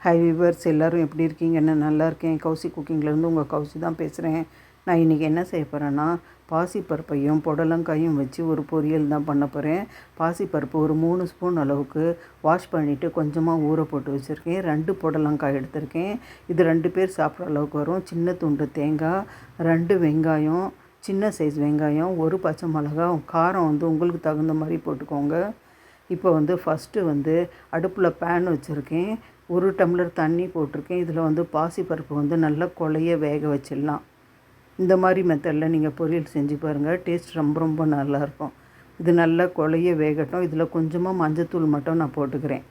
Hi viewers, எல்லோரும் எப்படி இருக்கீங்க? நான் நல்லா இருக்கேன். கௌசி குக்கிங்லேருந்து உங்கள் கௌசி தான் பேசுகிறேன். நான் இன்றைக்கி என்ன செய்ய போகிறேன்னா, பாசிப்பருப்பையும் புடலங்காயும் வச்சு ஒரு பொரியல் தான் பண்ண போகிறேன். பாசிப்பருப்பு ஒரு 3 ஸ்பூன் அளவுக்கு வாஷ் பண்ணிவிட்டு கொஞ்சமாக ஊற போட்டு வச்சுருக்கேன். 2 புடலங்காய் எடுத்திருக்கேன். இது 2 பேர் சாப்பிட்ற அளவுக்கு வரும். சின்ன துண்டு தேங்காய், 2 வெங்காயம், சின்ன சைஸ் வெங்காயம், 1 பச்சை மிளகா. காரம் உங்களுக்கு தகுந்த மாதிரி போட்டுக்கோங்க. இப்போ ஃபஸ்ட்டு அடுப்பில் பேன் வச்சுருக்கேன். 1 டம்ளர் தண்ணி போட்டிருக்கேன். இதில் பாசிப்பருப்பு நல்லா கொலைய வேக வச்சிடலாம். இந்த மாதிரி மெத்தடில் நீங்கள் பொரியல் செஞ்சு பாருங்கள். டேஸ்ட் ரொம்ப ரொம்ப நல்லாயிருக்கும். இது நல்லா கொலைய வேகட்டும். இதில் கொஞ்சமாக மஞ்சத்தூள் மட்டும் நான் போட்டுக்கிறேன்.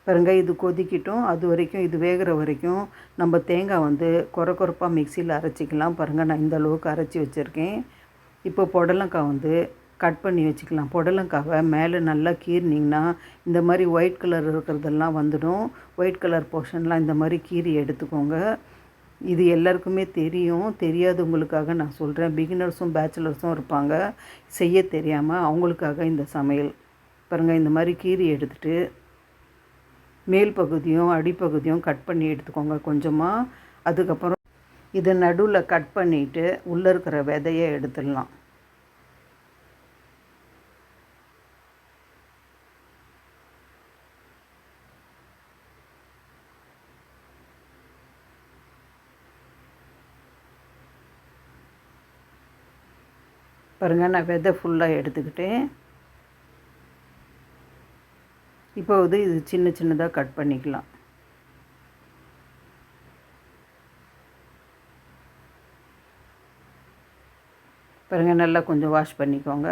பாருங்க, இது கொதிக்கட்டும். அது வரைக்கும், இது வேகிற வரைக்கும் நம்ம தேங்காய் கொரப்பாக மிக்சியில் அரைச்சிக்கலாம். பாருங்கள், நான் இந்த அளவுக்கு அரைச்சி வச்சுருக்கேன். இப்போ புடலங்காய் கட் பண்ணி வச்சுக்கலாம். புடலங்காவை மேலே நல்லா கீறினிங்கன்னா இந்த மாதிரி ஒயிட் கலர் இருக்கிறதெல்லாம் வந்துடும். ஒயிட் கலர் போர்ஷன்லாம் இந்த மாதிரி கீறி எடுத்துக்கோங்க. இது எல்லாருக்குமே தெரியும். தெரியாதவங்களுக்காக நான் சொல்கிறேன். பிகினர்ஸும் பேச்சுலர்ஸும் இருப்பாங்க செய்ய தெரியாமல், அவங்களுக்காக இந்த சமையல். பாருங்கள், இந்த மாதிரி கீறி எடுத்துகிட்டு மேல் பகுதியும் அடிப்பகுதியும் கட் பண்ணி எடுத்துக்கோங்க கொஞ்சமாக. அதுக்கப்புறம் இதை நடுவில் கட் பண்ணிவிட்டு உள்ளே இருக்கிற விதையை எடுத்துடலாம். பாருங்கள், நான் விதை ஃபுல்லாக எடுத்துக்கிட்டேன். இப்போ இது சின்ன சின்னதாக கட் பண்ணிக்கலாம். பாருங்கள், நல்லா கொஞ்சம் வாஷ் பண்ணிக்கோங்க.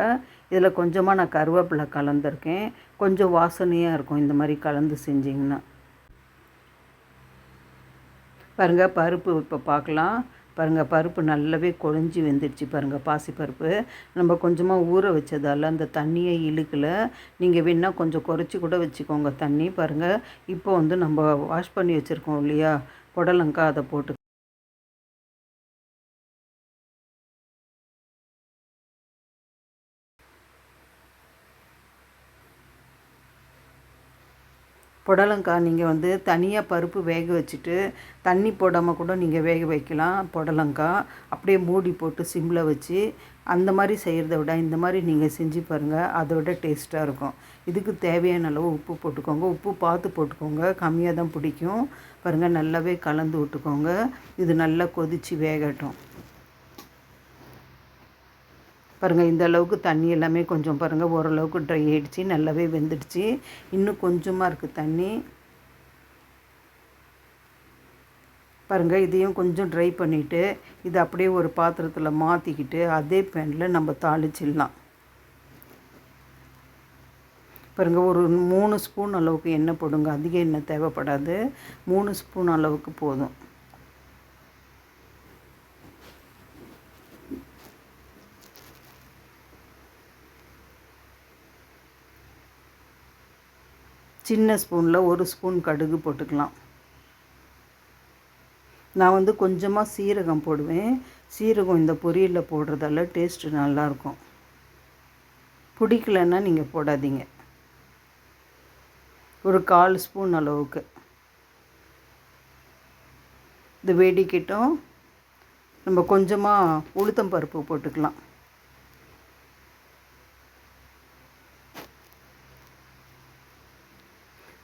இதில் கொஞ்சமாக நான் கருவேப்பிலை கலந்துருக்கேன். கொஞ்சம் வாசனையாக இருக்கும் இந்த மாதிரி கலந்து செஞ்சிங்கன்னா. பாருங்கள், பருப்பு இப்போ பார்க்கலாம். பாருங்கள், பருப்பு நல்லாவே குழஞ்சி வெந்துடுச்சு. பாருங்கள், பாசிப்பருப்பு நம்ம கொஞ்சமாக ஊற வச்சதால் அந்த தண்ணியை இழுக்கலை. நீங்கள் வேணால் கொஞ்சம் குறைச்சி கூட வச்சுக்கோங்க தண்ணி. பாருங்கள், இப்போ நம்ம வாஷ் பண்ணி வச்சுருக்கோம் இல்லையா புடலங்காய், அதை போட்டு புடலங்காய் நீங்கள் தனியாக பருப்பு வேக வச்சுட்டு தண்ணி போடாமல் கூட நீங்கள் வேக வைக்கலாம். புடலங்காய் அப்படியே மூடி போட்டு சிம்மில் வச்சு அந்த மாதிரி செய்கிறத விட இந்த மாதிரி நீங்கள் செஞ்சு பாருங்கள். அதை விட டேஸ்ட்டாக இருக்கும். இதுக்கு தேவையான அளவு உப்பு போட்டுக்கோங்க. உப்பு பார்த்து போட்டுக்கோங்க, கம்மியாக தான் பிடிக்கும். பாருங்கள், நல்லாவே கலந்து விட்டுக்கோங்க. இது நல்லா கொதித்து வேகட்டும். பாருங்கள், இந்த அளவுக்கு தண்ணி எல்லாமே கொஞ்சம் பாருங்கள் ஓரளவுக்கு ட்ரை ஆகிடுச்சு. நல்லாவே வெந்துடுச்சு. இன்னும் கொஞ்சமாக இருக்குது தண்ணி. பாருங்கள், இதையும் கொஞ்சம் ட்ரை பண்ணிவிட்டு இதை அப்படியே ஒரு பாத்திரத்தில் மாற்றிக்கிட்டு அதே பேனில் நம்ம தாளிச்சிடலாம். பாருங்கள், ஒரு 3 ஸ்பூன் அளவுக்கு எண்ணெய் போடுங்க. அதிக எண்ணெய் தேவைப்படாது. 3 ஸ்பூன் அளவுக்கு போதும். சின்ன ஸ்பூனில் 1 ஸ்பூன் கடுகு போட்டுக்கலாம். நான் கொஞ்சமாக சீரகம் போடுவேன். சீரகம் இந்த பொரியலில் போடுறதால டேஸ்ட்டு நல்லாயிருக்கும். பிடிக்கலன்னா நீங்கள் போடாதீங்க. ஒரு 1/4 ஸ்பூன் அளவுக்கு. இது வெடிக்கட்டும். நம்ம கொஞ்சமாக உளுத்தம் பருப்பு போட்டுக்கலாம்.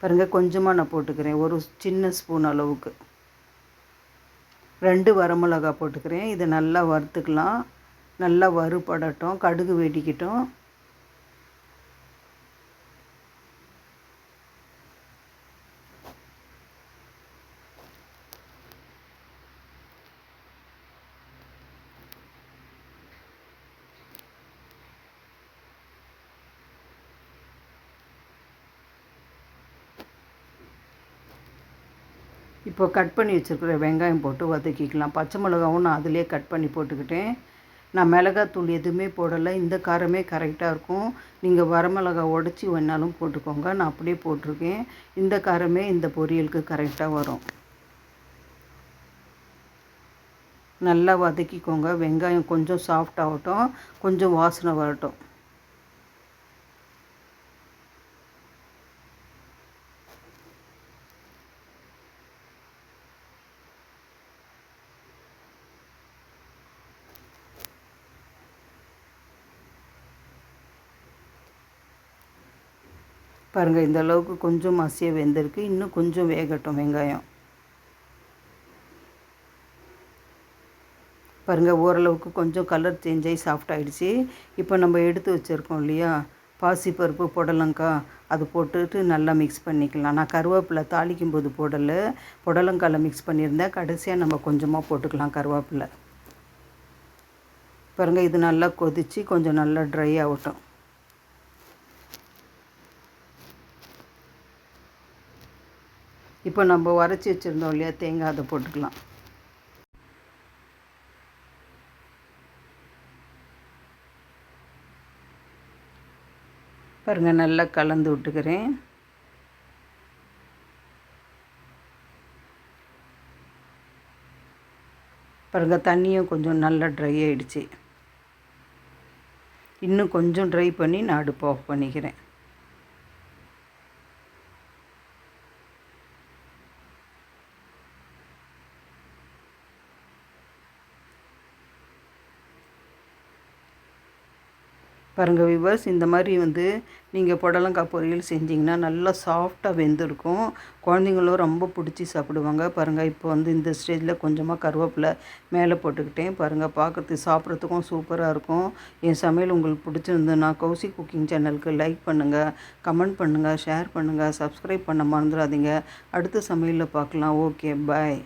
பாருங்கள், கொஞ்சமாக நான் போட்டுக்கிறேன். ஒரு சின்ன ஸ்பூன் அளவுக்கு. 2 வரமிளகா போட்டுக்கிறேன். இதை நல்லா வறுத்துக்கலாம். நல்லா வறுபடட்டும். கடுகு வெடிக்கட்டும். இப்போ கட் பண்ணி வச்சுருக்கிற வெங்காயம் போட்டு வதக்கிக்கலாம். பச்சை மிளகாவும் நான் அதிலே கட் பண்ணி போட்டுக்கிட்டேன். நான் மிளகாத்தூள் எதுவுமே போடலை. இந்த காரமே கரெக்டாக இருக்கும். நீங்கள் வரமிளகா உடச்சி வேணாலும் போட்டுக்கோங்க. நான் அப்படியே போட்டிருக்கேன். இந்த காரமே இந்த பொரியலுக்கு கரெக்டாக வரும். நல்லா வதக்கிக்கோங்க. வெங்காயம் கொஞ்சம் சாஃப்ட் ஆகட்டும், கொஞ்சம் வாசனை வரட்டும். பாருங்கள், இந்த அளவுக்கு கொஞ்சம் மசிய வெந்திருக்கு. இன்னும் கொஞ்சம் வேகட்டும் வெங்காயம். பாருங்கள், ஓரளவுக்கு கொஞ்சம் கலர் சேஞ்ச் ஆகி சாஃப்ட் ஆகிடுச்சி. இப்போ நம்ம எடுத்து வச்சுருக்கோம் இல்லையா பாசிப்பருப்பு, புடலங்காய், அது போட்டுட்டு நல்லா மிக்ஸ் பண்ணிக்கலாம். நான் கருவேப்பிலை தாளிக்கும் போது போடலை, புடலங்காயில் மிக்ஸ் பண்ணியிருந்தேன். கடைசியாக நம்ம கொஞ்சமாக போட்டுக்கலாம் கருவேப்பிலை. பாருங்கள், இது நல்லா கொதித்து கொஞ்சம் நல்லா ட்ரை ஆகட்டும். இப்போ நம்ம அரைச்சி வச்சுருந்தோம் இல்லையா தேங்காய், அதை போட்டுக்கலாம். பாருங்கள், நல்லா கலந்து விட்டுக்கிறேன். பாருங்கள், தண்ணியும் கொஞ்சம் நல்லா ட்ரை ஆகிடுச்சி. இன்னும் கொஞ்சம் ட்ரை பண்ணி நான் அடுப்பு ஆஃப் பண்ணிக்கிறேன். பாருங்கள் வியூவர்ஸ், இந்த மாதிரி நீங்கள் புடலங்காய் பொரியல் செஞ்சிங்கன்னா நல்லா சாஃப்டாக வெந்திருக்கும். குழந்தைங்களும் ரொம்ப பிடிச்சி சாப்பிடுவாங்க. பாருங்கள், இப்போ இந்த ஸ்டேஜில் கொஞ்சமாக கருவேப்பிலை மேலே போட்டுக்கிட்டேன். பாருங்கள், பார்க்குறதுக்கு சாப்பிட்றதுக்கும் சூப்பராக இருக்கும். என் சமையல் உங்களுக்கு பிடிச்சிருந்துன்னா கௌசி குக்கிங் சேனலுக்கு லைக் பண்ணுங்கள், கமெண்ட் பண்ணுங்கள், ஷேர் பண்ணுங்கள், சப்ஸ்கிரைப் பண்ண மறந்துடாதீங்க. அடுத்த சமையலில் பார்க்கலாம். ஓகே, பாய்.